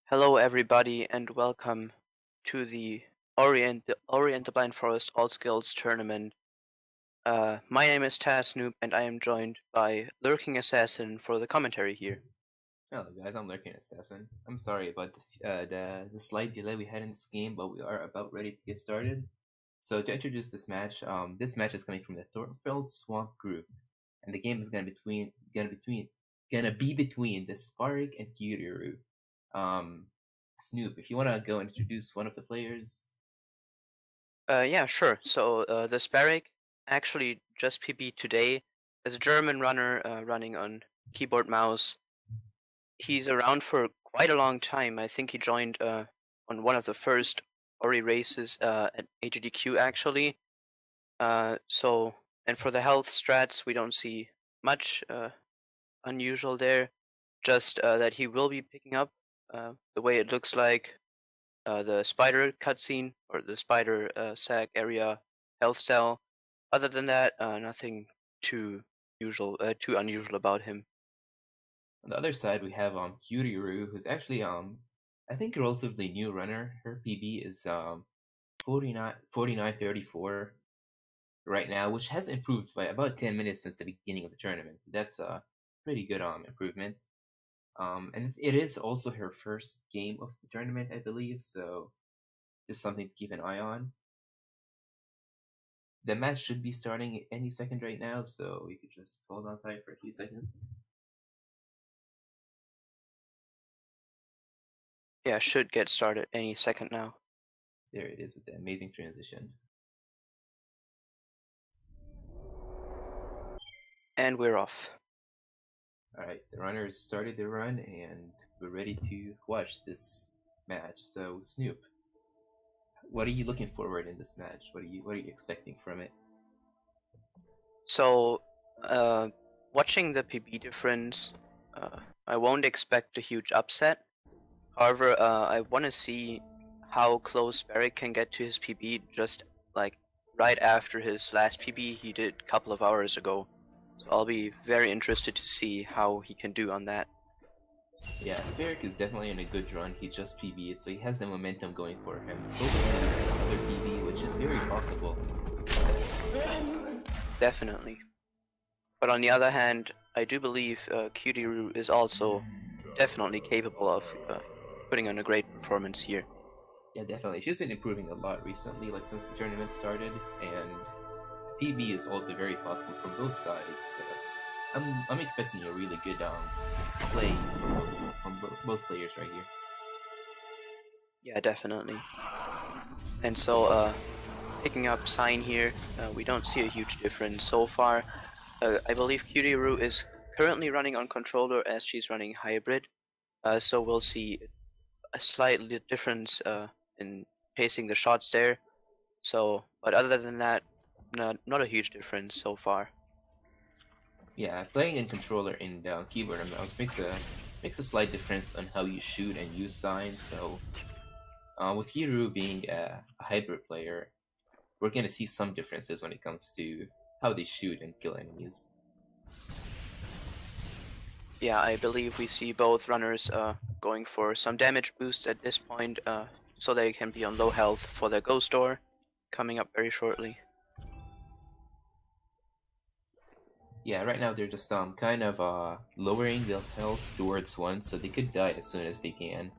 Hello, everybody, and welcome to the Orient the Blind Forest All Skills Tournament. My name is Snoop, and I am joined by Lurking Assassin for the commentary here. Hello guys, I'm Lurking Assassin. I'm sorry about this, the slight delay we had in this game, but we are about ready to get started. So to introduce this match is coming from the Thornfield Swamp group, and the game is gonna be between TheSparik and Cutieroo1. Snoop, if you wanna go and introduce one of the players. Yeah, sure. So, TheSparik actually just PB'd today as a German runner running on keyboard mouse. He's around for quite a long time. I think he joined on one of the first Ori races at AGDQ, actually. And for the health strats, we don't see much unusual there. Just that he will be picking up the way it looks like the spider cutscene or the spider sac area health cell. Other than that, nothing too unusual about him. On the other side, we have Cutieroo1, who's actually I think a relatively new runner. Her PB is 49:34 right now, which has improved by about 10 minutes since the beginning of the tournament. So that's a pretty good improvement. And it is also her first game of the tournament, I believe. So just something to keep an eye on. The match should be starting any second right now, so we could just hold on tight for a few seconds. Yeah, should get started any second now. There it is with the amazing transition. And we're off. All right, the runners started their run, and we're ready to watch this match. So Snoop, what are you looking forward in this match? What are you expecting from it? So, watching the PB difference, I won't expect a huge upset. However, I want to see how close Barrick can get to his PB just like right after his last PB he did a couple of hours ago. So I'll be very interested to see how he can do on that. Yeah, TheSparik is definitely in a good run. He just PB'd, so he has the momentum going for him. Hopefully he gets another PB, which is very possible. Definitely. But on the other hand, I do believe Cutieroo1 is also definitely capable of putting on a great performance here. Yeah, definitely. She's been improving a lot recently, like since the tournament started, and PB is also very possible from both sides. So I'm expecting a really good play from both players right here. Yeah, definitely. And so, picking up Sign here, we don't see a huge difference so far. I believe Cutieroo1 is currently running on controller as she's running hybrid, so we'll see a slight difference in pacing the shots there. So, but other than that, not a huge difference so far. Yeah, playing in controller and keyboard and mouse makes a slight difference on how you shoot and use signs. So with Hiru being a hybrid player, we're gonna see some differences when it comes to how they shoot and kill enemies. Yeah, I believe we see both runners going for some damage boosts at this point, so they can be on low health for their ghost door, coming up very shortly. Yeah, right now they're just kind of lowering their health towards one, so they could die as soon as they can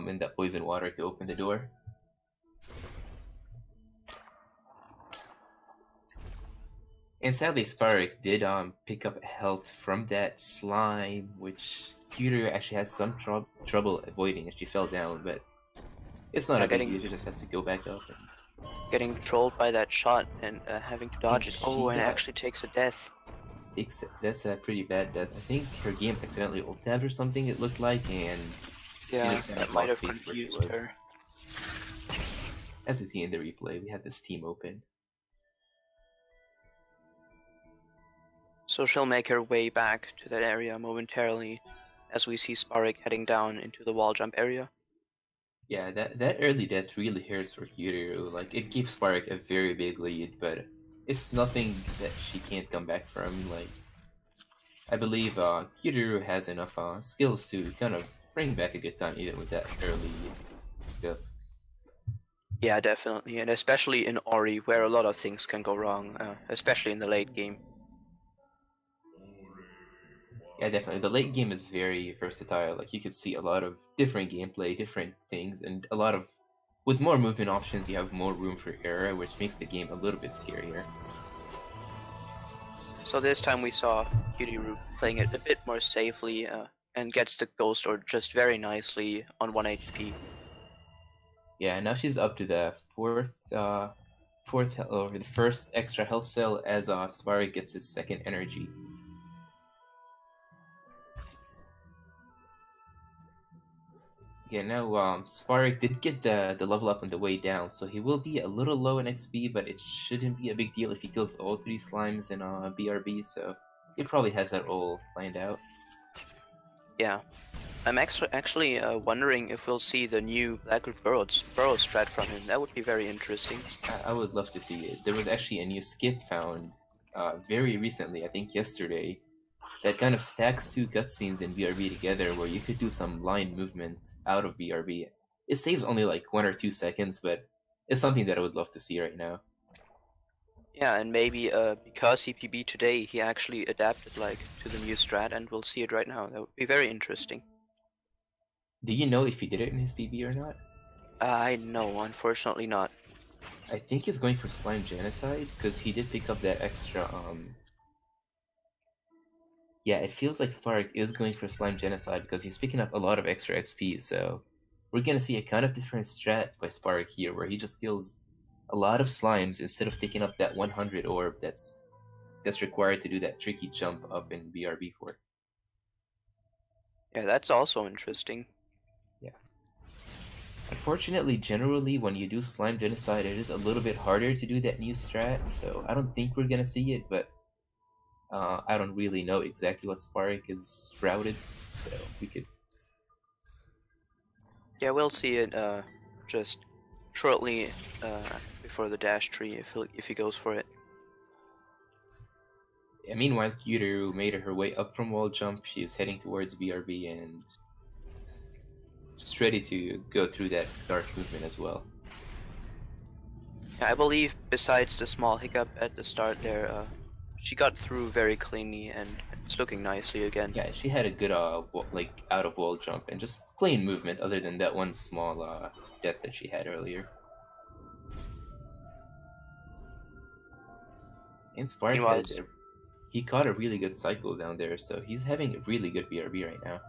in that poison water to open the door. And sadly, Sparik did pick up health from that slime, which Cutieroo1 actually has some trouble avoiding as she fell down, but it's not a big deal. She just has to go back up. Getting trolled by that shot and having to dodge it. Oh, and it actually takes a death. That's a pretty bad death. I think her game accidentally ult-tabbed or something, it looked like, and yeah, that might have confused her. As we see in the replay, we have this team open. So she'll make her way back to that area momentarily as we see Sparik heading down into the wall jump area. Yeah, that early death really hurts for Cutieroo1. Like, it gives Sparik a very big lead, but it's nothing that she can't come back from. Like, I believe Cutieroo1 has enough skills to kind of bringing back a good time even with that early skip. Yeah, definitely, and especially in Ori, where a lot of things can go wrong, especially in the late game. Yeah, definitely. The late game is very versatile. Like you could see a lot of different gameplay, different things, and a lot of with more movement options, you have more room for error, which makes the game a little bit scarier. So this time we saw Cutieroo playing it a bit more safely and gets the Ghost Orb just very nicely on 1 HP. Yeah, now she's up to the fourth or the first extra health cell as TheSparik gets his second energy. Yeah, now TheSparik did get the level up on the way down, so he will be a little low in XP, but it shouldn't be a big deal if he kills all 3 slimes in BRB, so he probably has that all planned out. Yeah. I'm actually wondering if we'll see the new Blackroot Burrow strat from him. That would be very interesting. I would love to see it. There was actually a new skip found very recently, I think yesterday, that kind of stacks 2 cutscenes in BRB together where you could do some line movement out of BRB. It saves only like 1 or 2 seconds, but it's something that I would love to see right now. Yeah, and maybe because he PB today, he actually adapted like to the new strat, and we'll see it right now. That would be very interesting. Do you know if he did it in his PB or not? I know, unfortunately not. I think he's going for Slime Genocide, because he did pick up that extra, Yeah, it feels like TheSparik is going for Slime Genocide, because he's picking up a lot of extra XP, so... We're gonna see a kind of different strat by TheSparik here, where he just kills a lot of slimes instead of picking up that 100 orb that's required to do that tricky jump up in BRB for. Yeah, that's also interesting. Yeah. Unfortunately, generally, when you do Slime Genocide, it is a little bit harder to do that new strat, so I don't think we're gonna see it, but I don't really know exactly what TheSparik is routed, so we could... Yeah, we'll see it just shortly before the dash tree if he goes for it. Yeah, meanwhile, Cutieroo made her way up from wall jump. She is heading towards BRB and just ready to go through that dark movement as well. I believe besides the small hiccup at the start there, she got through very cleanly and it's looking nicely again. Yeah, she had a good like out of wall jump and just clean movement other than that one small death that she had earlier. And TheSparik he caught a really good cycle down there, so he's having a really good BRB right now.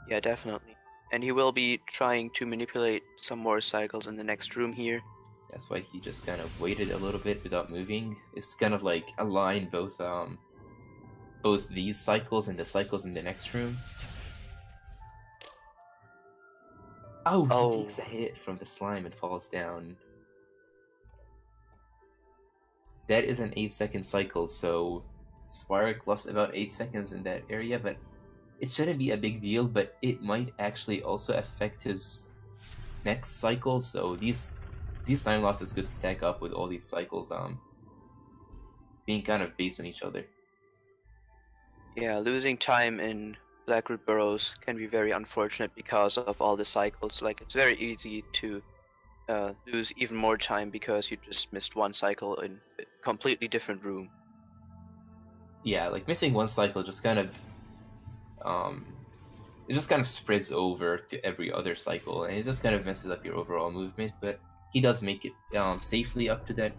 Yeah, definitely. And he will be trying to manipulate some more cycles in the next room here. That's why he just kind of waited a little bit without moving. It's kind of like align both these cycles and the cycles in the next room. Oh, he takes a hit from the slime and falls down. That is an 8-second cycle, so TheSparik lost about 8 seconds in that area, but it shouldn't be a big deal, but it might actually also affect his next cycle, so these time losses could stack up with all these cycles being kind of based on each other. Yeah, losing time in Blackroot Burrows can be very unfortunate because of all the cycles. Like, it's very easy to lose even more time because you just missed one cycle in a completely different room. Yeah, like missing one cycle just kind of it just kind of spreads over to every other cycle, and it just kind of messes up your overall movement. But he does make it safely up to that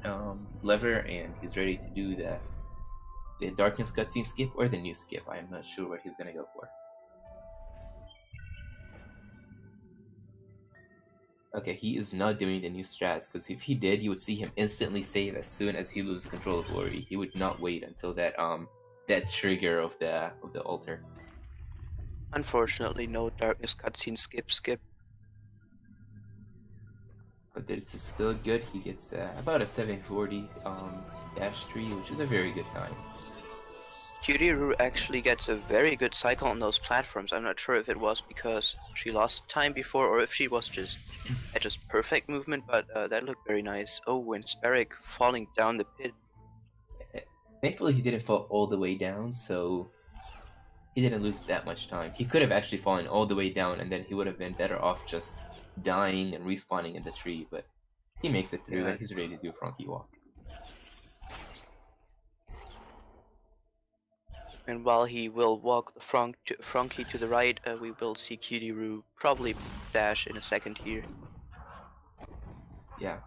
lever, and he's ready to do the darkness cutscene skip or the new skip. I'm not sure what he's gonna go for. Okay, he is not doing the new strats, because if he did, you would see him instantly save as soon as he loses control of Ori. He would not wait until that that trigger of the altar. Unfortunately, no darkness cutscene skip. But this is still good. He gets about a 740 dash tree, which is a very good time. Cutieroo actually gets a very good cycle on those platforms. I'm not sure if it was because she lost time before or if she was just at just perfect movement, but that looked very nice. Oh, and TheSparik falling down the pit. Thankfully, he didn't fall all the way down, so he didn't lose that much time. He could have actually fallen all the way down, and then he would have been better off just dying and respawning in the tree, but he makes it through, Yeah. and he's ready to do Frankie Walk. And while he will walk the Frankie to the right, we will see Cutieroo probably dash in a second here. Yeah.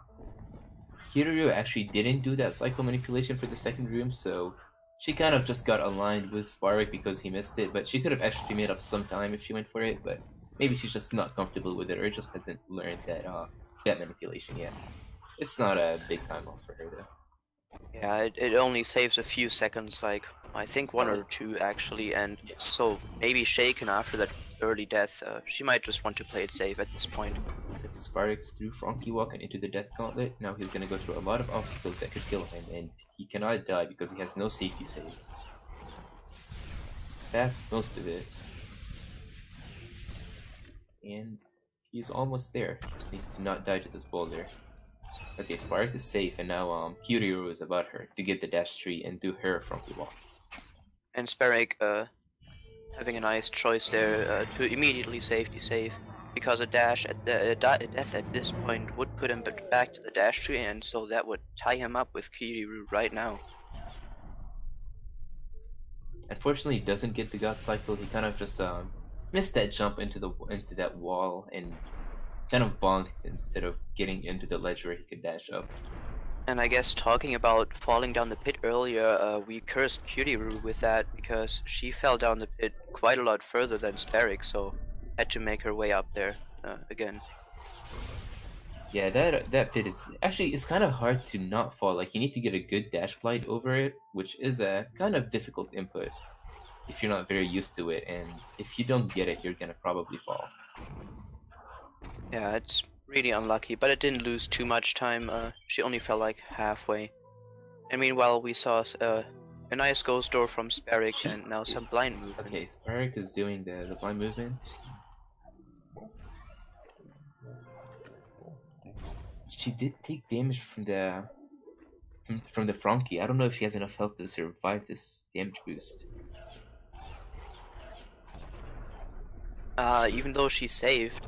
Cutieroo actually didn't do that cycle manipulation for the second room, so she kind of just got aligned with TheSparik because he missed it, but she could have actually made up some time if she went for it, but maybe she's just not comfortable with it or just hasn't learned that that manipulation yet. It's not a big time loss for her though. Yeah, it only saves a few seconds, like I think one or two actually, and so maybe shaken after that early death, she might just want to play it safe at this point. TheSparik's through Frankie Walk and into the Death Gauntlet. Now he's gonna go through a lot of obstacles that could kill him, and he cannot die because he has no safety saves. He's passed most of it. And he's almost there. Just needs to not die to this boulder. Okay, TheSparik is safe, and now Cutieroo is about her to get the dash tree and do her Frankie Walk. And TheSparik, having a nice choice there to immediately safety save, because a dash at death at this point would put him back to the dash tree, and so that would tie him up with Cutieroo right now. Unfortunately, he doesn't get the God Cycle. He kind of just missed that jump into that wall and kind of bonked instead of getting into the ledge where he could dash up. And I guess talking about falling down the pit earlier, we cursed Cutieroo with that because she fell down the pit quite a lot further than TheSparik, so had to make her way up there again. Yeah, that pit is actually, it's kind of hard to not fall. Like, you need to get a good dash glide over it, which is a kind of difficult input if you're not very used to it, and if you don't get it, you're gonna probably fall. Yeah, it's really unlucky, but it didn't lose too much time. She only fell like halfway. And meanwhile, we saw a nice ghost door from TheSparik and now some blind movement. Okay, TheSparik is doing the blind movement. She did take damage from the Frankie. I don't know if she has enough health to survive this damage boost. Even though she saved,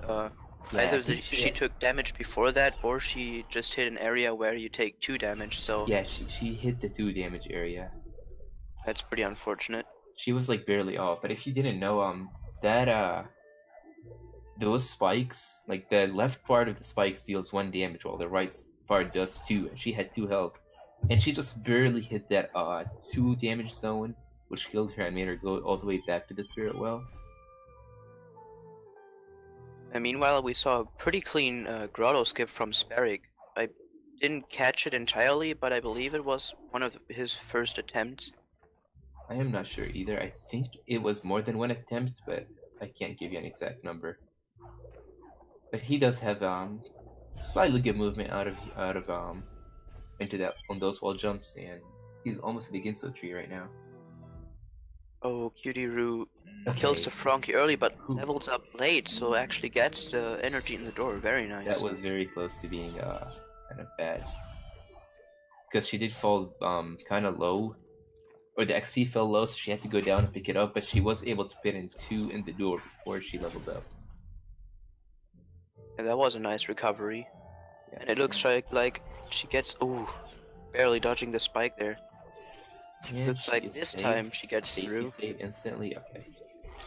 Yeah, either she took damage before that, or she just hit an area where you take 2 damage, so... Yeah, she hit the 2 damage area. That's pretty unfortunate. She was like barely off, but if you didn't know, those spikes, like the left part of the spikes deals 1 damage while the right part does 2, and she had 2 health. And she just barely hit that 2 damage zone, which killed her and made her go all the way back to the spirit well. And meanwhile, we saw a pretty clean grotto skip from TheSparik. I didn't catch it entirely, but I believe it was one of his first attempts. I am not sure either. I think it was more than 1 attempt, but I can't give you an exact number. But he does have slightly good movement out of into that on those wall jumps, and he's almost at the Ginso tree right now. Oh, Cutieroo kills the Frankie early, but levels up late, so actually gets the energy in the door. Very nice. That was very close to being kind of bad, because she did fall kind of low, or the XP fell low, so she had to go down and pick it up. But she was able to put in 2 in the door before she leveled up. And that was a nice recovery. Yes. And it looks like she gets barely dodging the spike there. And looks like this time she gets through. Save instantly. Okay.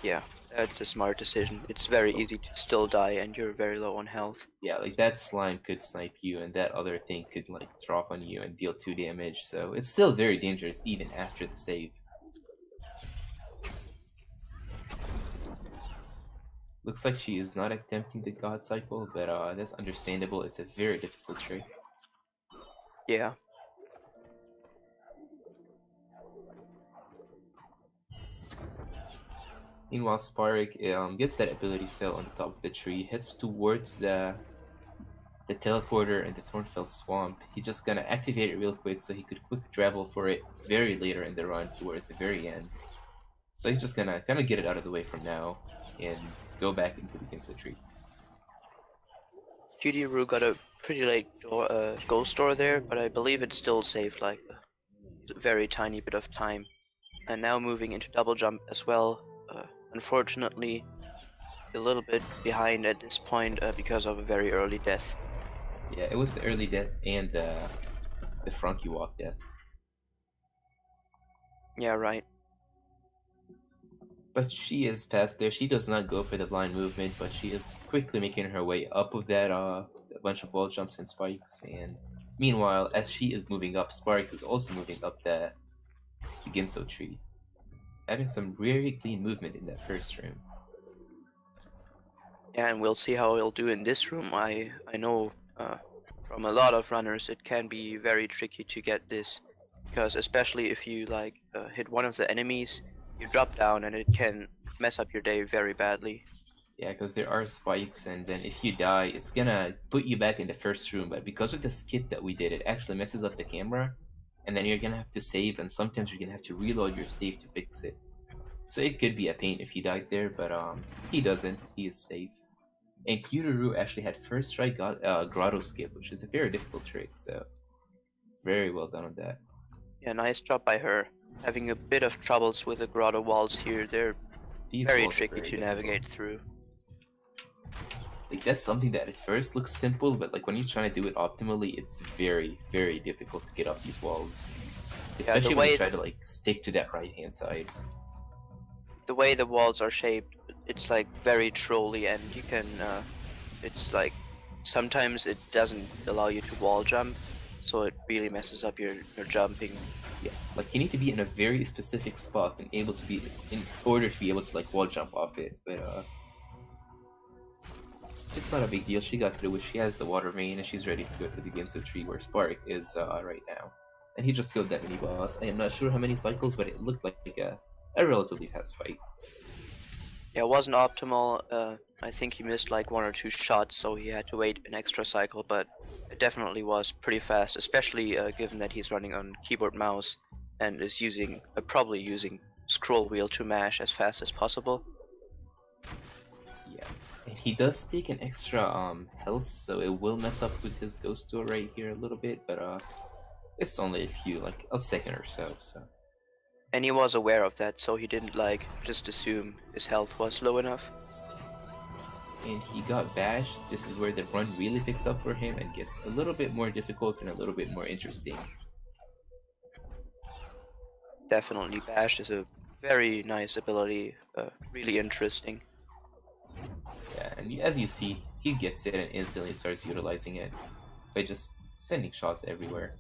Yeah, that's a smart decision. It's very easy to still die and you're very low on health. Yeah, like that slime could snipe you, and that other thing could like drop on you and deal 2 damage. So it's still very dangerous even after the save. Looks like she is not attempting the God Cycle, but that's understandable. It's a very difficult trick. Yeah. Meanwhile, TheSparik gets that ability cell on the top of the tree, heads towards the teleporter in the Thornfeld Swamp. He's just gonna activate it real quick so he could quick travel for it very later in the run towards the very end. So he's just gonna kind of get it out of the way from now and go back into the Ginso tree. Cutieroo got a pretty late ghost door there, but I believe it still saved like a very tiny bit of time. And now moving into double jump as well. unfortunately a little bit behind at this point because of a very early death. Yeah, it was the early death and the Frankie walk death. Yeah, right. But she is past there. She does not go for the blind movement, but she is quickly making her way up of that a bunch of wall jumps and spikes. And meanwhile, as she is moving up, Sparks is also moving up the Ginso tree, having some very clean movement in that first room. Yeah, and we'll see how he'll do in this room. I know from a lot of runners it can be very tricky to get this, because especially if you like hit one of the enemies, you drop down and it can mess up your day very badly. Yeah, because there are spikes, and then if you die, it's gonna put you back in the first room. But because of the skip that we did, it actually messes up the camera, and then you're gonna have to save, and sometimes you're gonna have to reload your save to fix it. So it could be a pain if he died there, but he doesn't. He is safe. And Cutieroo actually had first try grotto skip, which is a very difficult trick. So very well done on that. Yeah, nice job by her. Having a bit of troubles with the grotto walls here. They're These very walls are tricky very to difficult. navigate through. Like that's something that at first looks simple, but like when you're trying to do it optimally, it's very, very difficult to get up these walls. Especially when you try to like stick to that right hand side. The way the walls are shaped, it's like very trolly, and you can it's like sometimes it doesn't allow you to wall jump, so it really messes up your jumping. Yeah, like you need to be in a very specific spot and able to be in order to be able to like wall jump off it. But it's not a big deal. She got through it. She has the water vein and she's ready to go to the Ginso tree where Spark is right now. And he just killed that mini boss. I am not sure how many cycles, but it looked like a relatively fast fight. Yeah, it wasn't optimal. I think he missed like 1 or 2 shots, so he had to wait an extra cycle, but it definitely was pretty fast, especially given that he's running on keyboard mouse and is using probably using scroll wheel to mash as fast as possible. Yeah, and he does take an extra health, so it will mess up with his ghost door right here a little bit, but it's only a few, like a second or so. And he was aware of that, so he didn't like just assume his health was low enough. And he got bashed. This is where the run really picks up for him and gets a little bit more difficult and a little bit more interesting. Definitely, bash is a very nice ability, really interesting. Yeah, and as you see, he gets it and instantly starts utilizing it by just sending shots everywhere.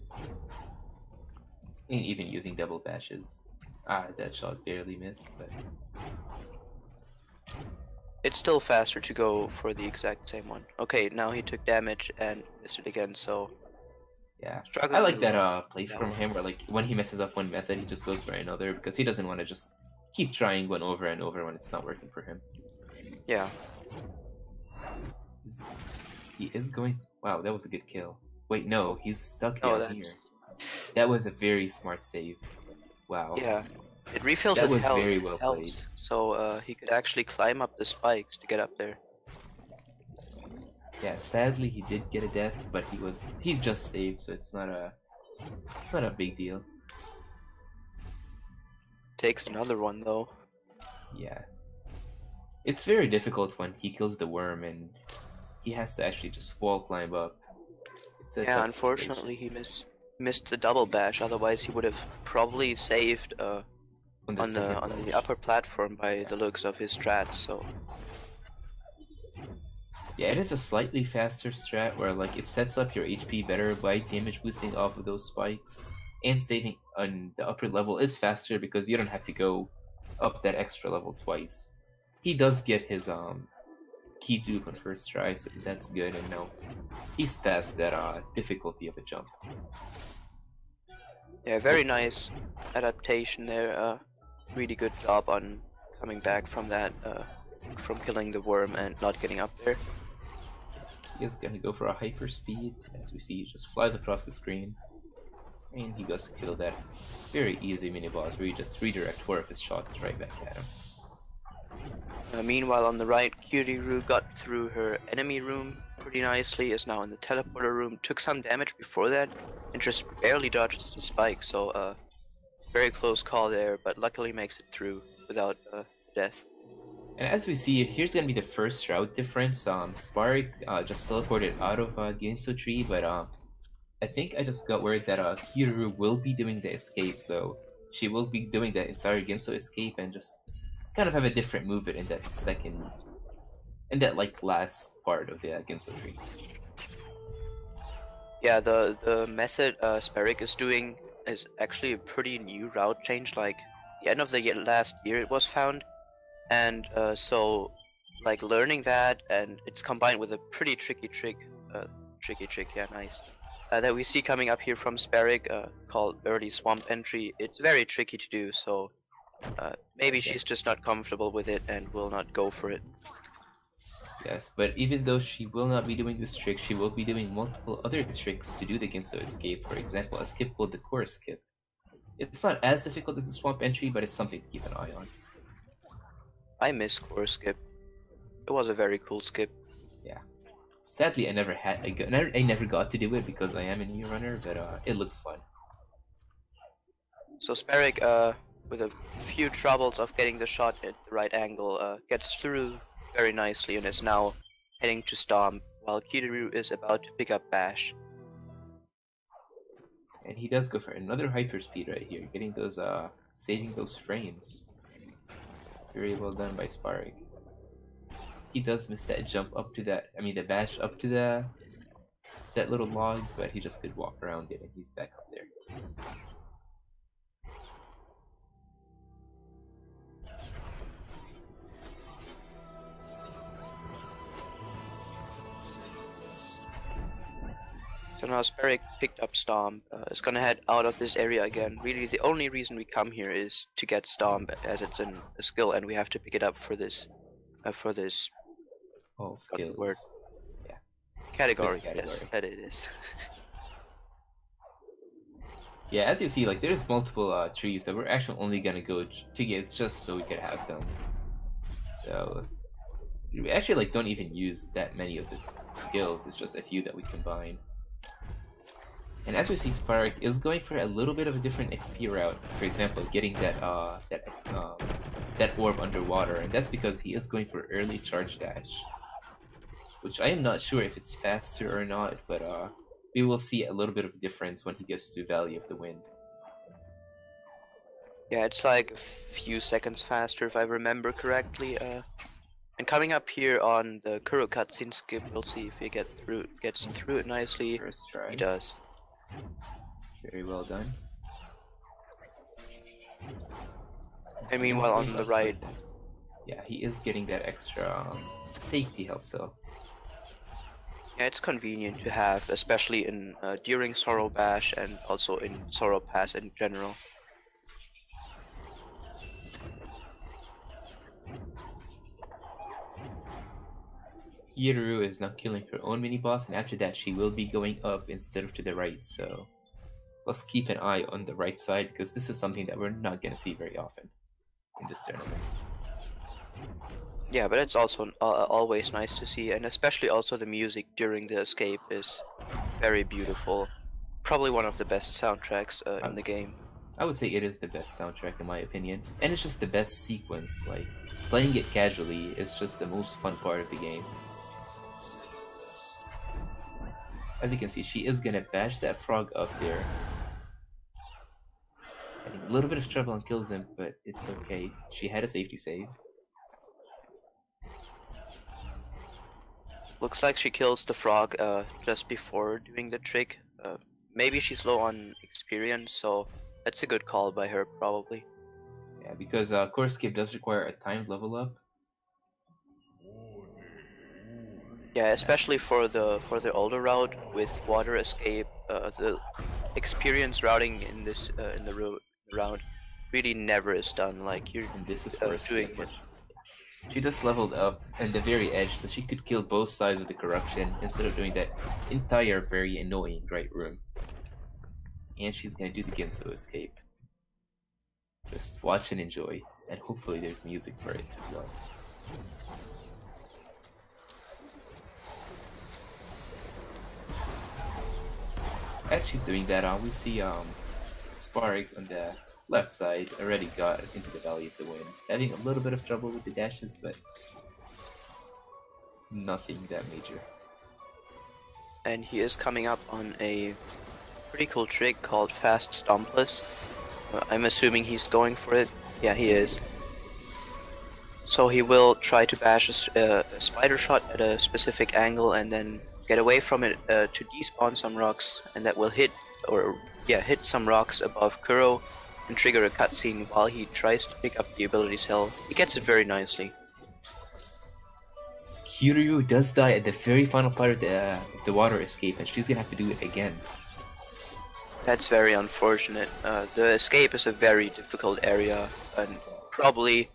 And even using double bashes. That shot barely missed, but it's still faster to go for the exact same one. Okay, now he took damage and missed it again, so yeah. struggling. I like that play from him where like when he messes up one method, he just goes for another because he doesn't want to just keep trying one over and over when it's not working for him. Yeah. He is going. Wow, that was a good kill. Wait, no, he's stuck Oh, down here. That was a very smart save. Wow. Yeah, it refilled that his was health, very well played. So he could actually climb up the spikes to get up there. Yeah, sadly he did get a death, but he just saved, so it's not a big deal. Takes another one though. Yeah. It's very difficult when he kills the worm and he has to actually just wall climb up. Yeah, unfortunately he missed the double bash, otherwise he would have probably saved on the upper platform by the looks of his strats, so. Yeah, it is a slightly faster strat where like it sets up your HP better by damage boosting off of those spikes, and saving on the upper level is faster because you don't have to go up that extra level twice. He does get his key dupe on first try, so that's good, and now he's past that difficulty of a jump. Yeah, very nice adaptation there. Really good job on coming back from that, from killing the worm and not getting up there. He is gonna go for a hyper speed, as we see he just flies across the screen, and he goes to kill that very easy mini boss where you just redirect 4 of his shots right back at him. Meanwhile, on the right, Cutieroo got through her enemy room pretty nicely, is now in the teleporter room, took some damage before that, and just barely dodges the spike, so very close call there, but luckily makes it through without death. And as we see, here's gonna be the first route difference. TheSparik just teleported out of Ginso tree, but I think I just got word that Cutieroo will be doing the escape, so she will be doing the entire Ginso escape and just kind of have a different movement in that like last part of the Ginso tree. Yeah, the method TheSparik is doing is actually a pretty new route change. Like the end of the last year, it was found, and so like learning that, and it's combined with a pretty tricky trick. Yeah, nice. That we see coming up here from TheSparik, called early swamp entry. It's very tricky to do, so maybe she's just not comfortable with it and will not go for it. Yes, but even though she will not be doing this trick, she will be doing multiple other tricks to do the Ginso escape. For example, a skip called the core skip. It's not as difficult as the swamp entry, but it's something to keep an eye on. I miss core skip. It was a very cool skip. Yeah. Sadly, I never got to do it because I am a new runner, but it looks fun. So TheSparik, with a few troubles of getting the shot at the right angle, gets through very nicely and is now heading to Stomp, while Cutieroo is about to pick up Bash. And he does go for another hyperspeed right here, getting those saving those frames. Very well done by TheSparik. He does miss that jump up to the bash up to that little log, but he just did walk around it and he's back up there. So now TheSparik picked up Stomp, is gonna head out of this area again. Really, the only reason we come here is to get Stomp, as it's a skill, and we have to pick it up for this, All skills. word. Yeah. Category. Yes, that it is. Yeah, as you see, like there's multiple trees that we're actually only gonna go to get just so we could have them. So we actually don't even use that many of the skills. It's just a few that we combine. And as we see, TheSparik is going for a little bit of a different XP route. For example, getting that orb underwater, and that's because he is going for early charge dash, which I am not sure if it's faster or not, but we will see a little bit of difference when he gets to Valley of the Wind. Yeah, it's like a few seconds faster if I remember correctly. And coming up here on the Kuro cutscene skip, we'll see if he gets through it nicely. First try. He does. Very well done. And meanwhile on the right, yeah, he is getting that extra safety health cell. Yeah, it's convenient to have, especially in during Sorrow Bash and also in Sorrow Pass in general. Cutieroo is now killing her own mini boss, and after that she will be going up instead of to the right, so let's keep an eye on the right side because this is something that we're not going to see very often in this tournament. Yeah, but it's also always nice to see, and especially also the music during the escape is very beautiful. Probably one of the best soundtracks in the game. I would say it is the best soundtrack in my opinion, and it's just the best sequence. Like, playing it casually is just the most fun part of the game. As you can see, she is gonna bash that frog up there. Having a little bit of trouble and kills him, but it's okay. She had a safety save. Looks like she kills the frog just before doing the trick. Maybe she's low on experience, so that's a good call by her, probably. Yeah, because core skip does require a timed level up. Yeah, especially for the older route with water escape, the experience routing in this in the route really never is done. Like you're And this is doing it. She just leveled up at the very edge, so she could kill both sides of the corruption instead of doing that entire very annoying right room. And she's gonna do the Ginso escape. Just watch and enjoy, and hopefully there's music for it as well. As she's doing that, we see TheSparik on the left side already got into the Valley of the Wind. Having a little bit of trouble with the dashes, but nothing that major. And he is coming up on a pretty cool trick called Fast Stompless. I'm assuming he's going for it. Yeah, he is. So he will try to bash a spider shot at a specific angle and then get away from it to despawn some rocks, and that will hit some rocks above Kuro and trigger a cutscene while he tries to pick up the ability cell. He gets it very nicely. Cutieroo does die at the very final part of the water escape, and she's gonna have to do it again. That's very unfortunate. The escape is a very difficult area, and probably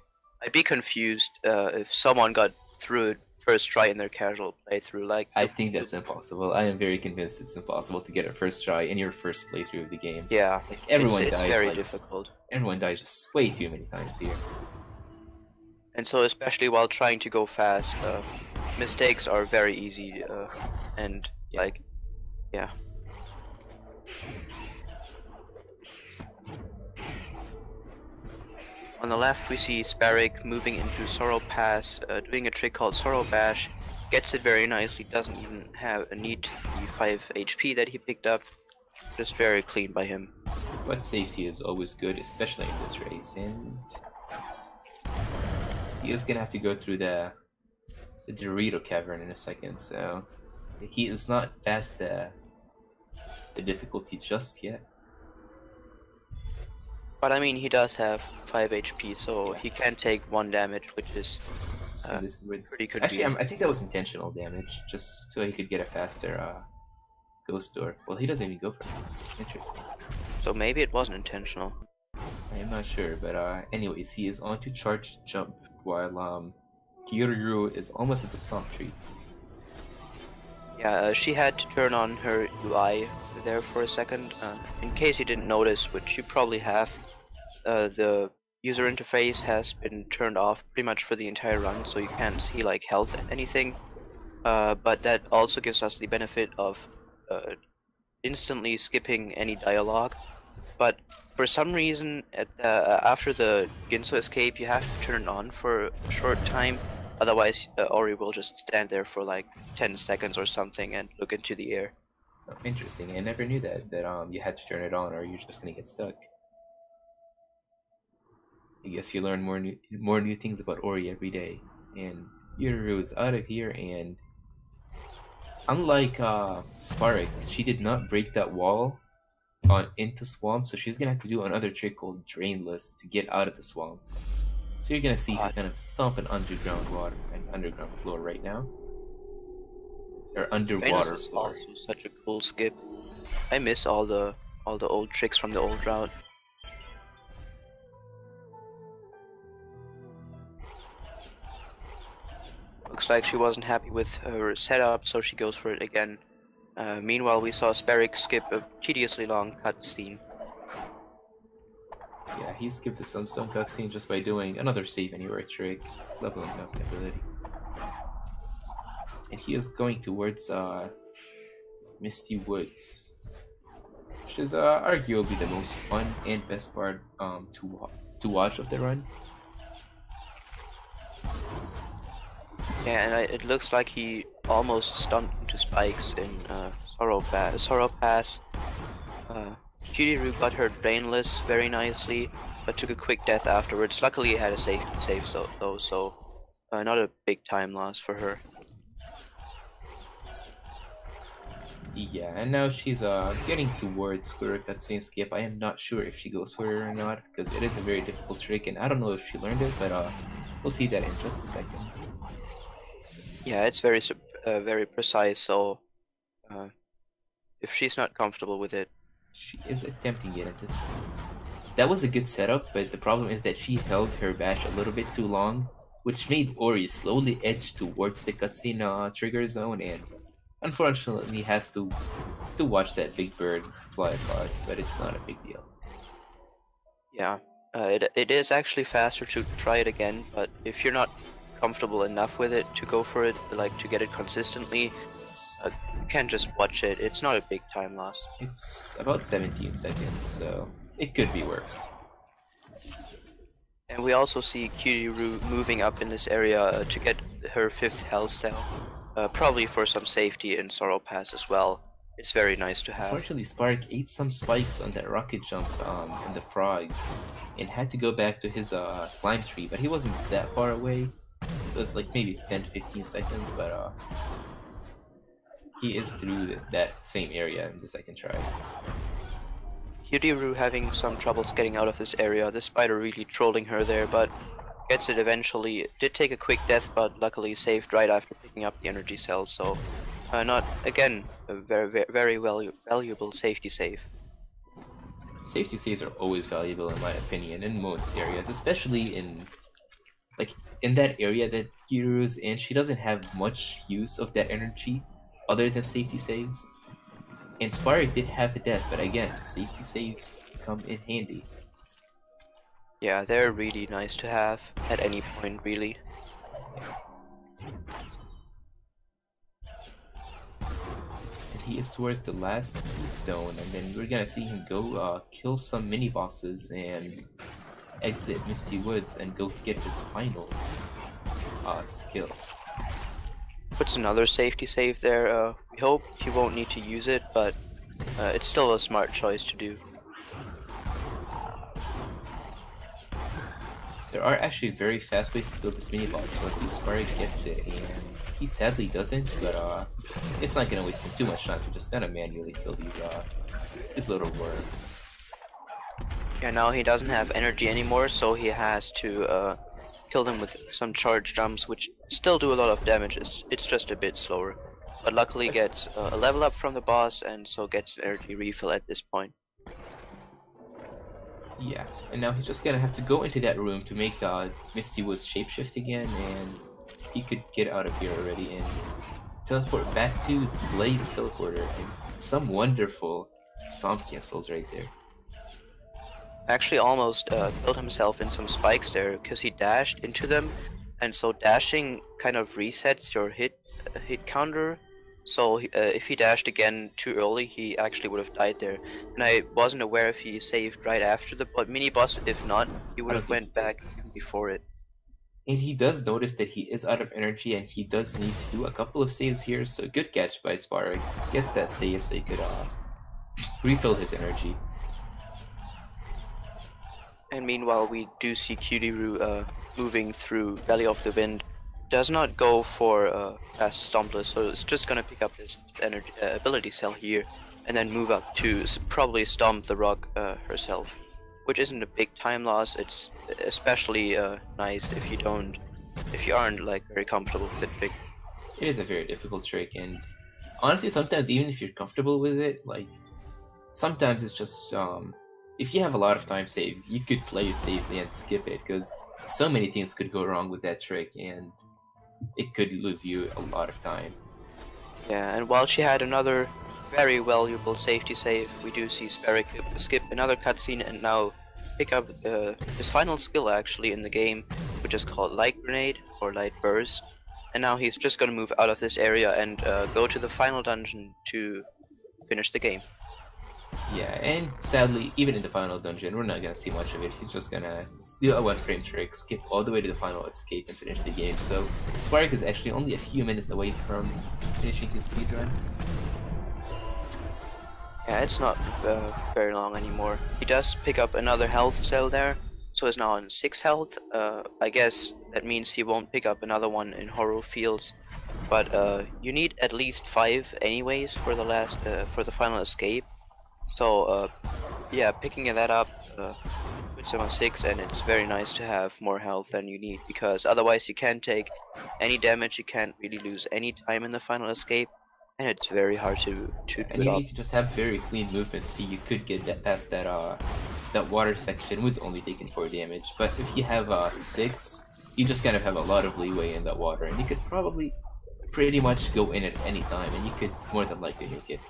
I'd be confused if someone got through it first try in their casual playthrough. Like, I think that's impossible. I am very convinced it's impossible to get it first try in your first playthrough of the game. yeah, Like everyone it's dies. very like, difficult. Everyone dies just way too many times here. And so, especially while trying to go fast, mistakes are very easy, and like, yeah. On the left, we see TheSparik moving into Sorrow Pass, doing a trick called Sorrow Bash. Gets it very nicely, doesn't even have a need the 5 HP that he picked up. Just very clean by him. But safety is always good, especially in this race, and he is gonna have to go through the Dorito cavern in a second, so he is not past the difficulty just yet. But I mean, he does have 5 HP, so he can take 1 damage, which is pretty good. Actually, I think that was intentional damage, just so he could get a faster ghost door. Well, he doesn't even go for it. Interesting. So maybe it wasn't intentional. I'm not sure, but anyways, he is on to charge jump while Cutieroo is almost at the stomp tree. Yeah, she had to turn on her UI there for a second. In case you didn't notice, which you probably have, the user interface has been turned off pretty much for the entire run, so you can't see like health and anything. But that also gives us the benefit of instantly skipping any dialogue. But for some reason, after the Ginso escape, you have to turn it on for a short time. Otherwise, Ori will just stand there for like 10 seconds or something and look into the air. Oh, interesting. I never knew that you had to turn it on or you're just gonna get stuck. I guess you learn more new things about Ori every day. And Cutieroo is out of here, and unlike TheSparik, she did not break that wall into swamp, so she's gonna have to do another trick called Drainless to get out of the swamp. So you're gonna see her kind of stomp an underground water and underground floor right now. Or underwater Is floor. also such a cool skip. I miss all the old tricks from the old route. Looks like she wasn't happy with her setup, so she goes for it again. Meanwhile, we saw TheSparik skip a tediously long cutscene. Yeah, he skipped the Sunstone cutscene just by doing another save anywhere trick, leveling up the ability. And he is going towards Misty Woods, which is arguably the most fun and best part to watch of the run. Yeah, and it looks like he almost stunned into spikes in Sorrow Pass. Cutieroo got her Drainless very nicely, but took a quick death afterwards. Luckily, he had a safety save though, so not a big time loss for her. Yeah, and now she's getting towards her cutscene skip. I am not sure if she goes for it or not, because it is a very difficult trick, and I don't know if she learned it, but we'll see that in just a second. Yeah, it's very precise, so if she's not comfortable with it, she is attempting it at this. That was a good setup, but the problem is that she held her bash a little bit too long, which made Ori slowly edge towards the cutscene trigger zone, and unfortunately has to watch that big bird fly across, but it's not a big deal. Yeah, it is actually faster to try it again, but if you're not comfortable enough with it to go for it, like to get it consistently, you can just watch it. It's not a big time loss. It's about 17 seconds, so it could be worse. And we also see Cutieroo moving up in this area to get her 5th health cell, probably for some safety in Sorrow Pass as well. It's very nice to have. Unfortunately, Spark ate some spikes on that rocket jump in the frog, and had to go back to his climb tree, but he wasn't that far away. It was like maybe 10 to 15 seconds, but he is through that same area in the second try. Cutieroo having some troubles getting out of this area, the spider really trolling her there, but gets it eventually. It did take a quick death, but luckily saved right after picking up the energy cell, so not, again, a very valuable safety save. Safety saves are always valuable in my opinion in most areas, especially in that area that Cutieroo's in. She doesn't have much use of that energy other than safety saves. And TheSparik did have the death, but again, safety saves come in handy. Yeah, they're really nice to have at any point, really. And he is towards the last keystone, and then we're gonna see him go kill some mini bosses and exit Misty Woods and go get his final skill. Puts another safety save there. We hope he won't need to use it, but it's still a smart choice to do. There are actually very fast ways to build this mini boss once the TheSparik gets it, and he sadly doesn't, but it's not gonna waste him too much time to just kind of manually kill these little worms. Yeah, now he doesn't have energy anymore, so he has to kill them with some charge jumps, which still do a lot of damage. It's just a bit slower, but luckily gets a level up from the boss, and so gets an energy refill at this point. Yeah, and now he's just gonna have to go into that room to make Misty Woods shapeshift again, and he could get out of here already and teleport back to Blade's teleporter, and some wonderful stomp cancels right there. Actually almost killed himself in some spikes there, because he dashed into them, and so dashing kind of resets your hit counter. So if he dashed again too early, he actually would have died there. And I wasn't aware if he saved right after the mini boss. If not, he would have went back before it. And he does notice that he is out of energy, and he does need to do a couple of saves here. So good catch by TheSparik. Gets that save so he could refill his energy. And meanwhile, we do see Cutieroo moving through Valley of the Wind. Does not go for fast Stompless, so it's just gonna pick up this energy ability cell here, and then move up to probably stomp the rock herself, which isn't a big time loss. It's especially nice if you aren't like very comfortable with the trick. It is a very difficult trick, and honestly, sometimes even if you're comfortable with it, like sometimes it's just if you have a lot of time saved, you could play it safely and skip it, because so many things could go wrong with that trick, and it could lose you a lot of time. Yeah, and while she had another very valuable safety save, we do see TheSparik skip another cutscene and now pick up his final skill actually in the game, which is called Light Grenade or Light Burst. And now he's just gonna move out of this area and go to the final dungeon to finish the game. Yeah, and sadly, even in the final dungeon, we're not gonna see much of it. He's just gonna do a one-frame trick, skip all the way to the final escape, and finish the game. So TheSparik is actually only a few minutes away from finishing his speedrun. Yeah, it's not very long anymore. He does pick up another health cell there, so he's now on 6 health. I guess that means he won't pick up another one in Horror Fields, but you need at least 5 anyways for the final escape. So yeah, picking that up puts him on 6, and it's very nice to have more health than you need, because otherwise you can't take any damage, you can't really lose any time in the final escape, and it's very hard to do And it you up. need to just have very clean movement, so you could get past that that water section with only taking 4 damage. But if you have 6, you just kind of have a lot of leeway in that water, and you could probably pretty much go in at any time, and you could more than likely make it.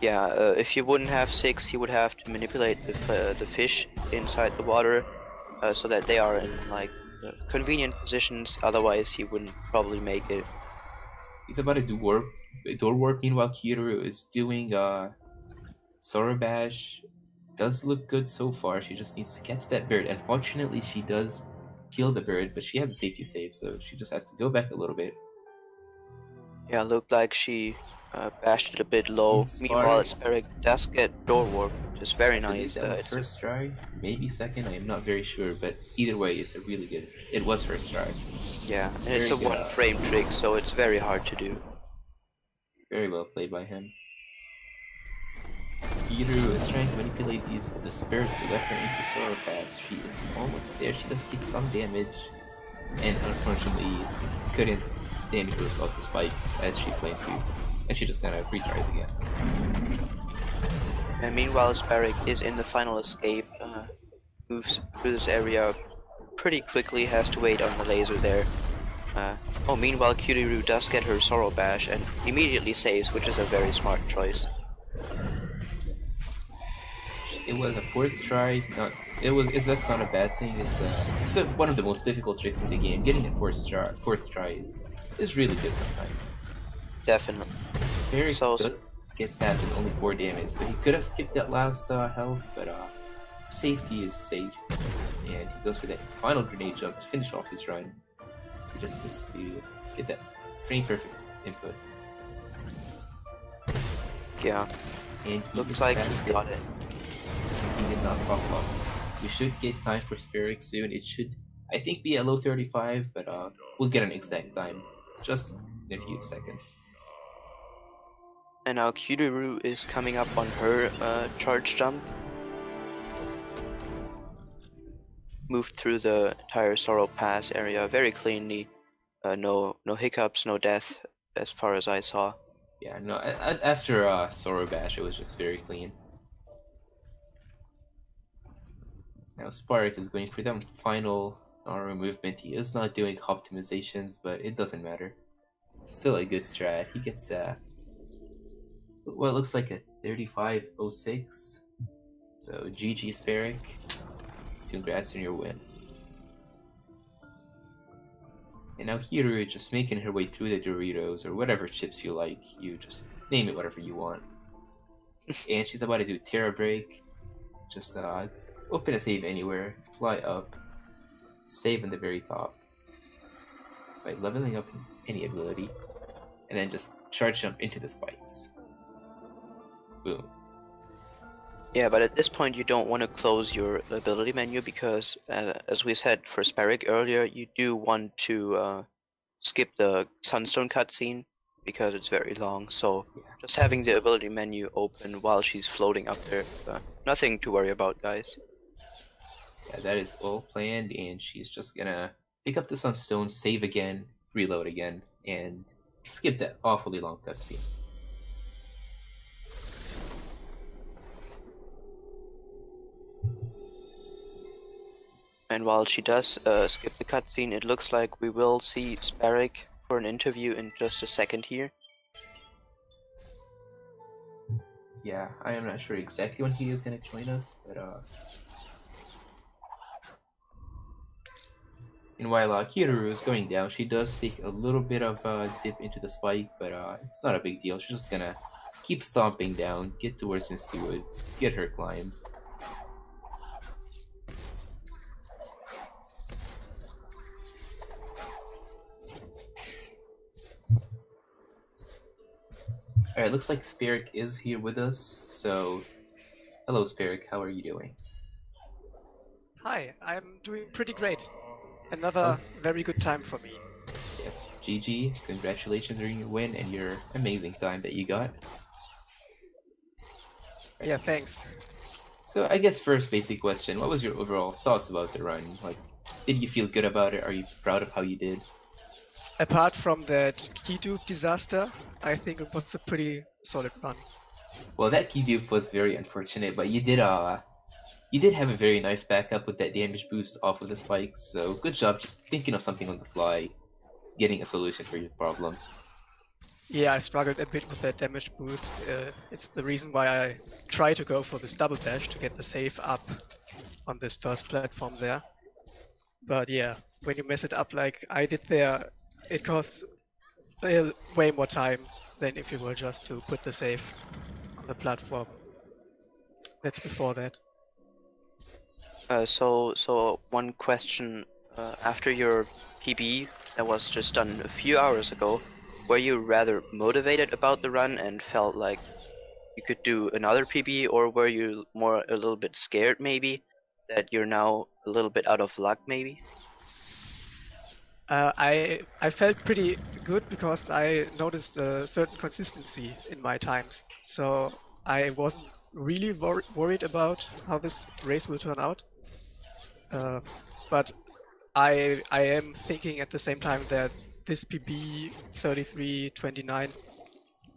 Yeah, if you wouldn't have 6, he would have to manipulate the fish inside the water so that they are in like convenient positions. Otherwise, he wouldn't probably make it. He's about to do door warp. Meanwhile, Cutieroo is doing Sorobash, does look good so far. She just needs to catch that bird. Unfortunately, she does kill the bird, but she has a safety save, so she just has to go back a little bit. Yeah, looked like she bashed it a bit low. Meanwhile, TheSparik does get door warp, which is very I believe nice. that was first try, maybe second. I am not very sure, but either way, it's a really good. It was first try. Yeah, and it's a one-frame trick, so it's very hard to do. Very well played by him. Cutieroo is trying to manipulate the spirit to let her into Sorrow Pass. She is almost there. She does take some damage, and unfortunately couldn't damage herself the spikes as she planned to, and she just kind of retries again. And meanwhile, TheSparik is in the final escape, moves through this area pretty quickly, has to wait on the laser there. Meanwhile, Cutieroo does get her Sorrow Bash and immediately saves, which is a very smart choice. It was a fourth try. That's not a bad thing. It's one of the most difficult tricks in the game. Getting a fourth try is really good sometimes. Definitely. TheSparik does get that with only 4 damage, so he could have skipped that last health, but safety is safe, and he goes for that final grenade jump to finish off his run. He just needs to get that frame perfect input. Yeah. And looks like he got it. He did not soft lock. We should get time for TheSparik soon. It should, I think, be a low 35, but we'll get an exact time just in a few seconds. And now Cutieroo is coming up on her charge jump. Moved through the entire Sorrow Pass area very cleanly. No hiccups, no death, as far as I saw. Yeah, no. After Sorrow Bash, it was just very clean. Now TheSparik is going for the final armor movement. He is not doing optimizations, but it doesn't matter. Still a good strat. He gets what looks like a 35.06. So GG TheSparik. Congrats on your win. And now Cutieroo is just making her way through the Doritos or whatever chips you like. You just name it whatever you want. And she's about to do Terra Break. Just open a save anywhere, fly up, save in the very top by leveling up any ability, and then just charge jump into the spikes. Boom. Yeah, but at this point you don't want to close your ability menu because, as we said for TheSparik earlier, you do want to skip the Sunstone cutscene because it's very long. So just having the ability menu open while she's floating up there, nothing to worry about, guys. Yeah, that is all planned, and she's just gonna pick up the Sunstone, save again, reload again, and skip that awfully long cutscene. And while she does skip the cutscene, it looks like we will see TheSparik for an interview in just a second here. Yeah, I am not sure exactly when he is gonna join us, but and while Cutieroo is going down, she does take a little bit of a dip into the spike, but it's not a big deal. She's just gonna keep stomping down, get towards Misty Woods to get her climb. Alright, looks like TheSparik is here with us, so hello TheSparik, how are you doing? Hi, I'm doing pretty great. Another very good time for me. Yeah, GG, congratulations on your win and your amazing time that you got. Yeah, thanks. So I guess first basic question, what was your overall thoughts about the run? Like, did you feel good about it? Are you proud of how you did? Apart from that key dupe disaster, I think it was a pretty solid run. Well, that key dupe was very unfortunate, but you did have a very nice backup with that damage boost off of the spikes, so good job just thinking of something on the fly, getting a solution for your problem. Yeah, I struggled a bit with that damage boost. It's the reason why I try to go for this double dash to get the save up on this first platform there. But yeah, when you mess it up like I did there, it costs way more time than if you were just to put the save on the platform. That's before that. So one question, after your PB that was just done a few hours ago, were you rather motivated about the run and felt like you could do another PB, or were you more a little bit scared maybe that you're now a little bit out of luck maybe? I felt pretty good because I noticed a certain consistency in my times. So I wasn't really worried about how this race will turn out. But I am thinking at the same time that this PB 33:29,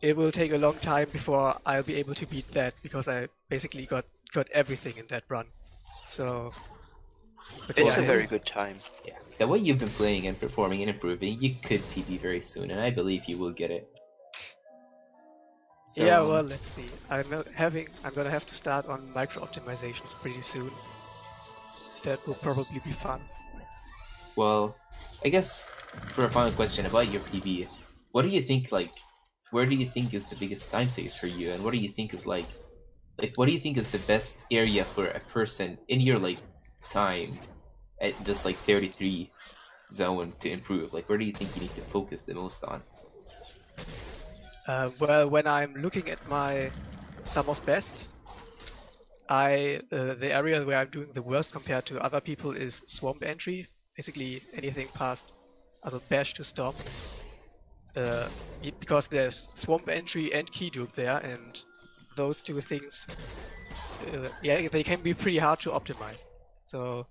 it will take a long time before I'll be able to beat that because I basically got everything in that run. So, but It's a yeah, very good time. Yeah, the way you've been playing and performing and improving, you could PB very soon, and I believe you will get it. So, yeah. Well, let's see. I'm gonna have to start on micro optimizations pretty soon. That will probably be fun. well, I guess for a final question about your PB, what do you think, like, where do you think is the biggest time saves for you, and what do you think is like what do you think is the best area for a person in your like time at this like 33 zone to improve? Like, where do you think you need to focus the most on? Well, when I'm looking at my sum of best, the area where I'm doing the worst compared to other people is swamp entry. Basically anything past bash to stop. Because there's swamp entry and key dupe there, and those two things, yeah, they can be pretty hard to optimize. So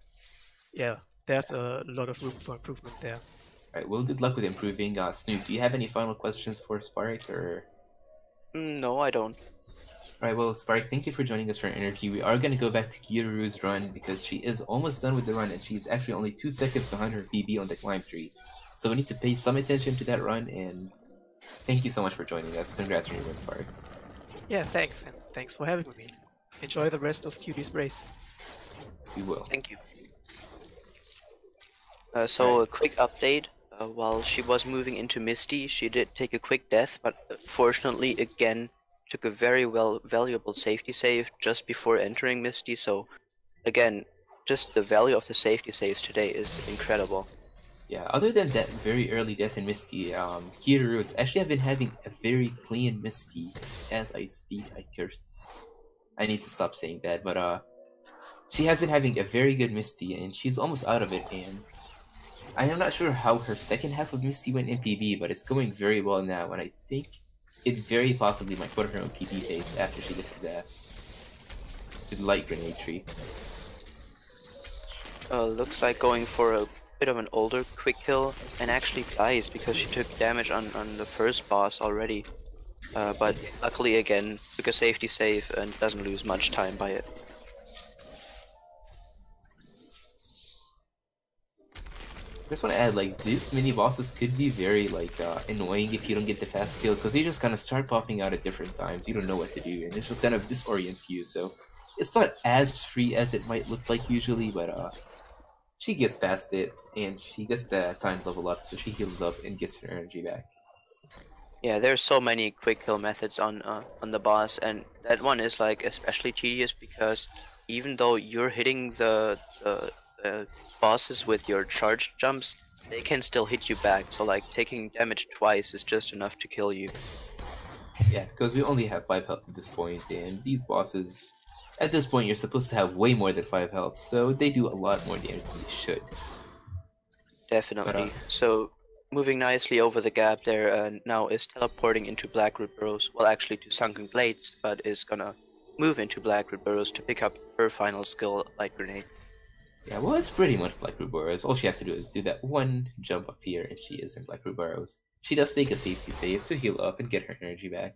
yeah, there's a lot of room for improvement there. All right, well, good luck with improving. Snoop, do you have any final questions for TheSparik, or? No, I don't. Alright, well, Spark, thank you for joining us for an interview. We are going to go back to Cutieroo1's run because she is almost done with the run and she's actually only 2 seconds behind her PB on the climb tree. So we need to pay some attention to that run, and thank you so much for joining us. Congrats on your win, Spark. Yeah, thanks, and thanks for having me. Enjoy the rest of Cutie's race. We will. Thank you. So Alright. a quick update. While she was moving into Misty, she did take a quick death, but fortunately, again, took a very valuable safety save just before entering Misty. So, again, just the value of the safety saves today is incredible. Yeah, other than that very early death in Misty, Cutieroo actually have been having a very clean Misty as I speak. I cursed. I need to stop saying that, but she has been having a very good Misty, and she's almost out of it, and I am not sure how her second half of Misty went in PB, but it's going very well now, and I think it very possibly might put her on PB phase after she gets to the light grenade tree. Looks like going for a bit of an older quick kill, and actually dies because she took damage on the first boss already. But luckily again, took a safety save and doesn't lose much time by it. I just want to add, like, these mini bosses could be very annoying if you don't get the fast kill, because they just kind of start popping out at different times. You don't know what to do, and it just kind of disorients you. So it's not as free as it might look like usually, but she gets past it, and she gets the time level up, so she heals up and gets her energy back. Yeah, there's so many quick kill methods on the boss, and that one is like especially tedious because even though you're hitting the bosses with your charge jumps, they can still hit you back. So like taking damage twice is just enough to kill you. Yeah, because we only have 5 health at this point, and these bosses, at this point, you're supposed to have way more than 5 health, so they do a lot more damage than they should. Definitely. So moving nicely over the gap there, now is teleporting into Blackroot Burrows. Well, actually to Sunken Blades, but is gonna move into Blackroot Burrows to pick up her final skill, Light Grenade. Yeah, well, it's pretty much Blackroot Burrows. All she has to do is do that one jump up here, and she is in Blackroot Burrows. She does take a safety save to heal up and get her energy back.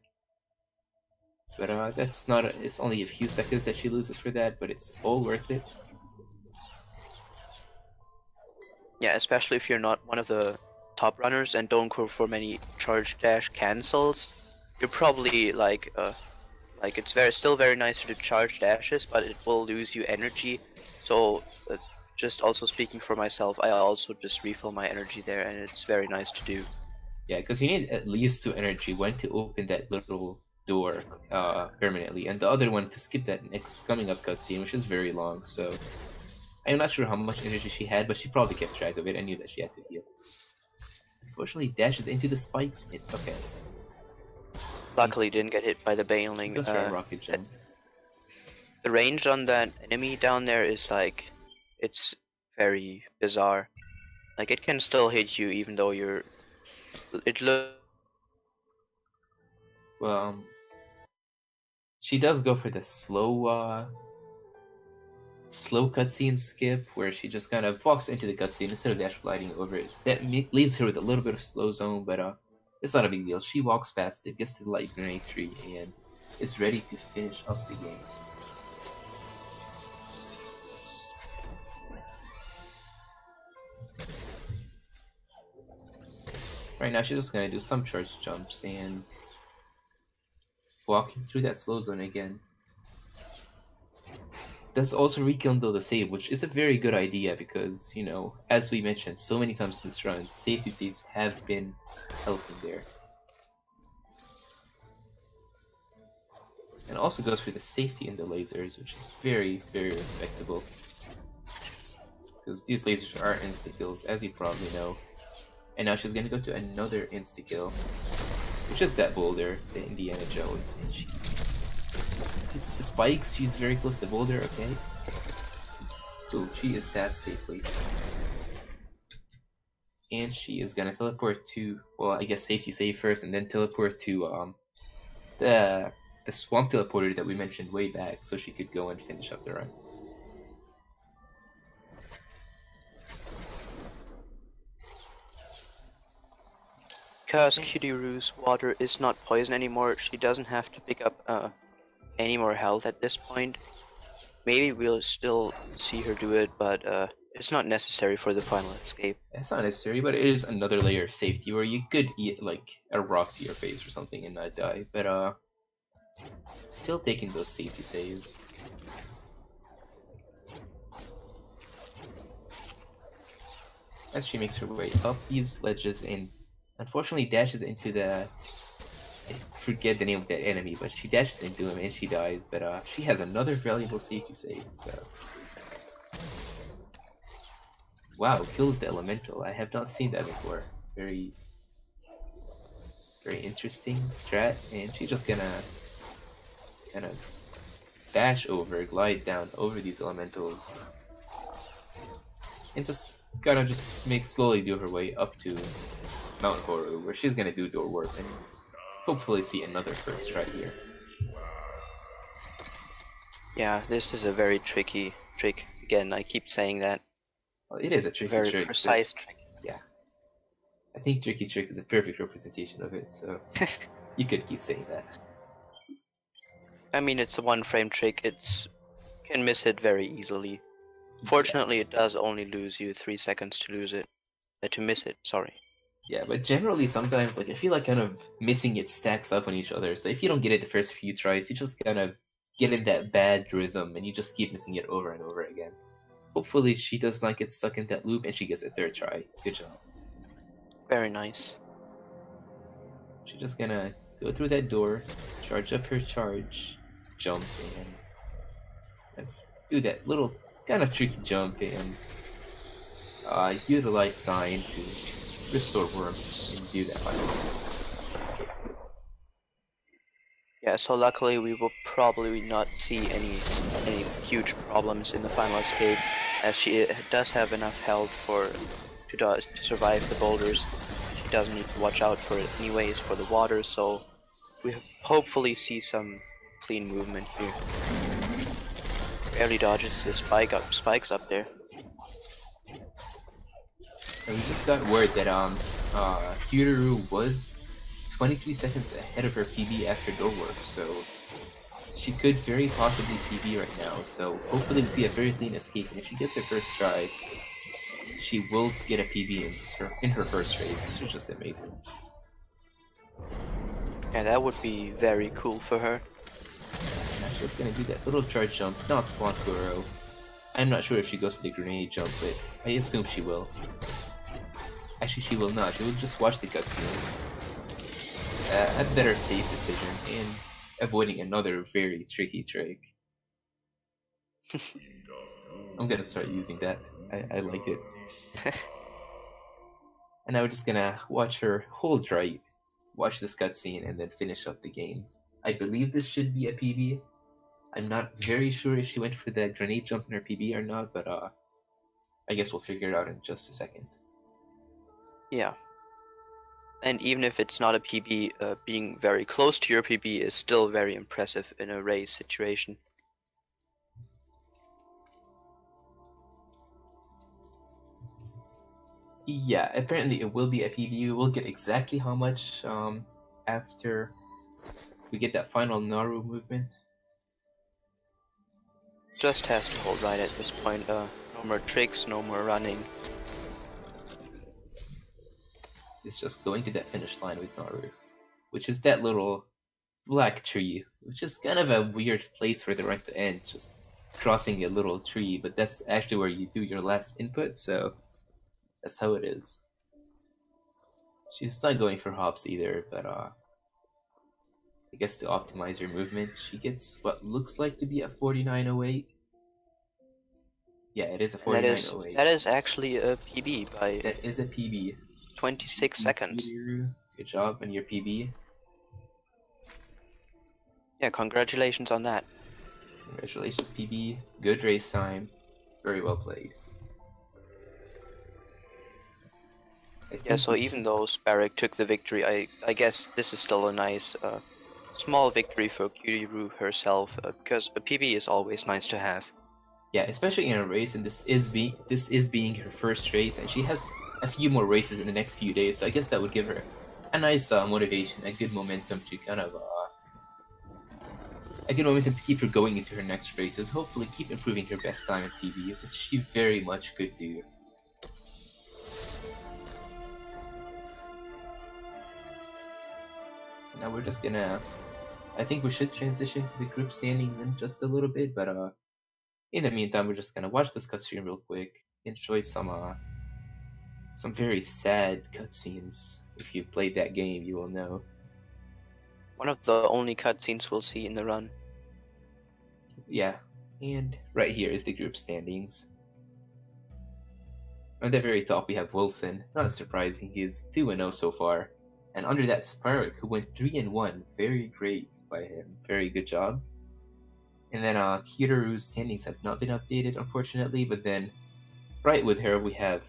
But that's not. It's only a few seconds that she loses for that, but it's all worth it. Yeah, especially if you're not one of the top runners and don't go for many charge dash cancels, you're probably like it's still very nice to do charge dashes, but it will lose you energy. So just also speaking for myself, I also just refill my energy there, and it's very nice to do. Yeah, because you need at least 2 energy, one to open that little door permanently, and the other one to skip that next coming up cutscene, which is very long. So I'm not sure how much energy she had, but she probably kept track of it. I knew that she had to heal. Unfortunately, dashes into the spikes. Okay. Luckily, didn't get hit by the baneling. Goes for a rocket jump. The range on that enemy down there is like, it's very bizarre. Like it can still hit you even though you're. It looks. Well, she does go for the slow cutscene skip, where she just kind of walks into the cutscene instead of dash gliding over it. That leaves her with a little bit of slow zone, but it's not a big deal. She walks past it, gets to the light grenade tree, and is ready to finish up the game. Right now, she's just gonna do some charge jumps and walking through that slow zone again. Does also rekindle the save, which is a very good idea because, you know, as we mentioned so many times in this run, safety saves have been helping there. And also goes for the safety in the lasers, which is very, very respectable. Because these lasers are insta-kills, as you probably know. And now she's gonna go to another insta-kill, which is that boulder, the Indiana Jones, and she hits the spikes. She's very close to the boulder, okay. So she is passed safely. And she is gonna teleport to, well, I guess safety save first, and then teleport to the swamp teleporter that we mentioned way back, so she could go and finish up the run. Because Cutieroo's water is not poison anymore, she doesn't have to pick up any more health at this point. Maybe we'll still see her do it, but it's not necessary for the final escape. It's not necessary, but it is another layer of safety where you could eat like a rock to your face or something and not die. But still taking those safety saves. As she makes her way up these ledges and unfortunately dashes into the, I forget the name of that enemy, but she dashes into him and she dies, but she has another valuable safety save, so. Wow, kills the elemental. I have not seen that before. Very interesting strat, and she's just gonna kind of dash over, glide down over these elementals, and just slowly do her way up to Mount Horu, where she's gonna do door warp and hopefully see another first try here. Yeah, this is a very tricky trick. Again, I keep saying that. Well, it is a tricky very trick. Precise trick. Yeah. I think tricky trick is a perfect representation of it, so you could keep saying that. I mean, it's a one-frame trick. It's can miss it very easily. Fortunately, Yes. It does only lose you 3 seconds to lose it. To miss it, sorry. Yeah, but generally sometimes, like, I feel like kind of missing it stacks up on each other. So if you don't get it the first few tries, you just kind of get in that bad rhythm and you just keep missing it over and over again. Hopefully she does not get stuck in that loop and she gets a third try. Good job. Very nice. She's just gonna go through that door, charge up her charge, jump, and do that little kind of tricky jump and utilize sign to restore warmth and do that final escape. Yeah, so luckily we will probably not see any huge problems in the final escape, as she does have enough health to survive the boulders. She doesn't need to watch out for it anyways for the water, so we hopefully see some clean movement here. Barely dodges the spikes up there. And we just got word that Cutieroo was 23 seconds ahead of her PB after door warp, so she could very possibly PB right now. So hopefully we see a very clean escape, and if she gets her first try, she will get a PB in her first race, which is just amazing. Yeah, that would be very cool for her. Now she's gonna do that little charge jump, not spawn Kuro. I'm not sure if she goes for the grenade jump, but I assume she will. Actually, she will not. She will just watch the cutscene. A better safe decision, and avoiding another very tricky trick. I'm gonna start using that. I like it. And now we're just gonna watch her hold right, watch this cutscene, and then finish up the game. I believe this should be a PB. I'm not very sure if she went for the grenade jump in her PB or not, but I guess we'll figure it out in just a second. Yeah. And even if it's not a PB, being very close to your PB is still very impressive in a race situation. Yeah, apparently it will be a PB. We'll get exactly how much after we get that final Naru movement. Just has to hold right at this point. No more tricks, no more running. It's just going to that finish line with Naru, which is that little black tree, which is kind of a weird place for the run to end, just crossing a little tree, but that's actually where you do your last input, so that's how it is. She's not going for hops either, but I guess to optimize your movement, she gets what looks like to be a 49.08. Yeah, it is a 49.08. That is actually a PB by That is a PB. 26 seconds. Good job on your PB. Yeah, congratulations on that. Congratulations, PB. Good race time. Very well played. Yeah, so even though TheSparik took the victory, I guess this is still a nice small victory for Cutieroo herself, because a PB is always nice to have. Yeah, especially in a race, and this is being her first race, and she has a few more races in the next few days, so I guess that would give her a nice motivation, a good momentum to kind of a good momentum to keep her going into her next races. Hopefully, keep improving her best time at PB, which she very much could do. Now we're just gonna. I think we should transition to the group standings in just a little bit, but in the meantime, we're just gonna watch this cutscene real quick, enjoy some very sad cutscenes. If you've played that game, you will know. One of the only cutscenes we'll see in the run. Yeah, and right here is the group standings. At the very top, we have Wilson. Not surprising, he's 2-0 so far. And under that, TheSparik, who went 3-1. Very great by him. Very good job. And then Cutieroo1's standings have not been updated, unfortunately. But then, right with her, we have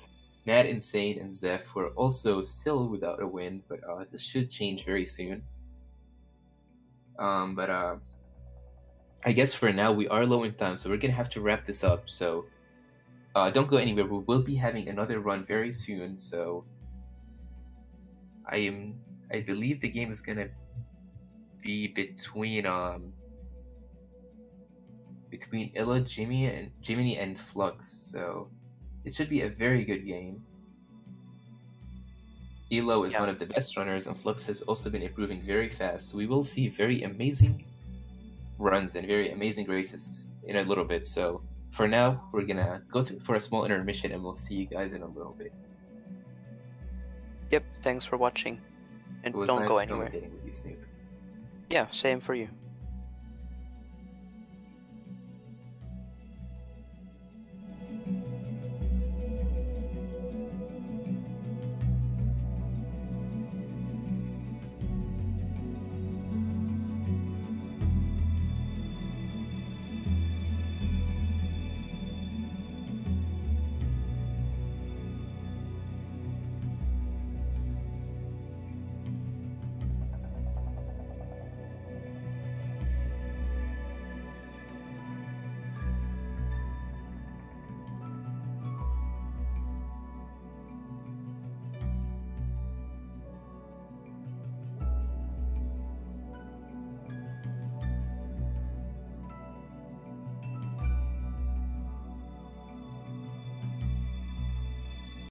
Mad Insane and Zeph, who are also still without a win. But this should change very soon. I guess for now, we are low in time, so we're going to have to wrap this up. So don't go anywhere. We will be having another run very soon. So I believe the game is going to be between Illa, Jiminy, and Flux, so it should be a very good game. Elo is one of the best runners, and Flux has also been improving very fast, so we will see very amazing runs and very amazing races in a little bit. So for now, we're gonna go for a small intermission, and we'll see you guys in a little bit. Yep, thanks for watching, and don't go anywhere. With you, Snoop. Yeah, same for you.